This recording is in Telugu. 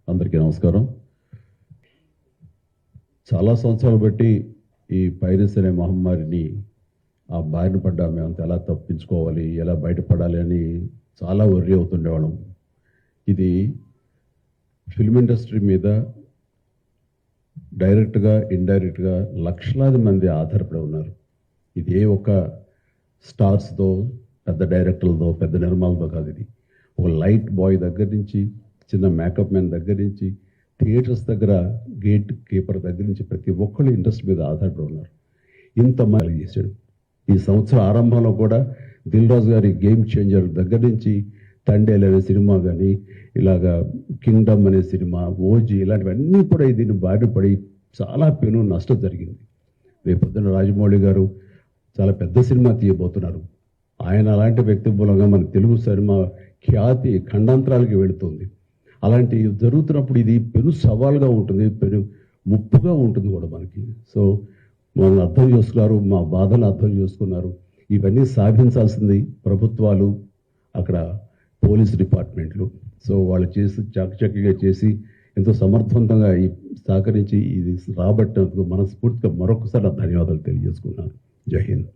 అందరికీ నమస్కారం. చాలా సంవత్సరాలు బట్టి ఈ పైరసీ అనే మహమ్మారిని ఆ బారిన పడ్డా మేమంతా ఎలా తప్పించుకోవాలి, ఎలా బయటపడాలి అని చాలా వర్రీ అవుతుండేవాళ్ళం. ఇది ఫిల్మ్ ఇండస్ట్రీ మీద డైరెక్ట్గా ఇండైరెక్ట్గా లక్షలాది మంది ఆధారపడి ఉన్నారు. ఇది ఏ ఒక స్టార్స్తో, పెద్ద డైరెక్టర్లతో, పెద్ద నిర్మాలతో కాదు. ఇది ఒక లైట్ బాయ్ దగ్గర నుంచి, చిన్న మేకప్ మ్యాన్ దగ్గర నుంచి, థియేటర్స్ దగ్గర గేట్ కీపర్ దగ్గర నుంచి ప్రతి ఒక్కళ్ళు ఇండస్ట్రీ మీద ఆధారపడి ఉన్నారు. ఇంతమంది చేశాడు. ఈ సంవత్సరం ఆరంభంలో కూడా దిల్ రాజు గారి గేమ్ చేంజర్ దగ్గర నుంచి తండేల్ అనే సినిమా కానీ, ఇలాగా కింగ్డమ్ అనే సినిమా, ఓజీ, ఇలాంటివన్నీ కూడా దీన్ని బారిన పడి చాలా పెను నష్టం జరిగింది. రేపొద్దున రాజమౌళి గారు చాలా పెద్ద సినిమా తీయబోతున్నారు. ఆయన అలాంటి వ్యక్తి మూలంగా మన తెలుగు సినిమా ఖ్యాతి ఖండాంతరాలకి వెళుతుంది. అలాంటి జరుగుతున్నప్పుడు ఇది పెను సవాల్గా ఉంటుంది, పెను ముప్పుగా ఉంటుంది కూడా మనకి. సో మనల్ని అర్థం చేసుకున్నారు, మా బాధను అర్థం చేసుకున్నారు. ఇవన్నీ సాధించాల్సింది ప్రభుత్వాలు, అక్కడ పోలీస్ డిపార్ట్మెంట్లు. సో వాళ్ళు చేసి చాకచక్యంగా చేసి ఎంతో సమర్థవంతంగా సహకరించి ఇది రాబట్టినందుకు మనస్ఫూర్తిగా మరొకసారి ధన్యవాదాలు తెలియజేసుకున్నాను. జై హింద్.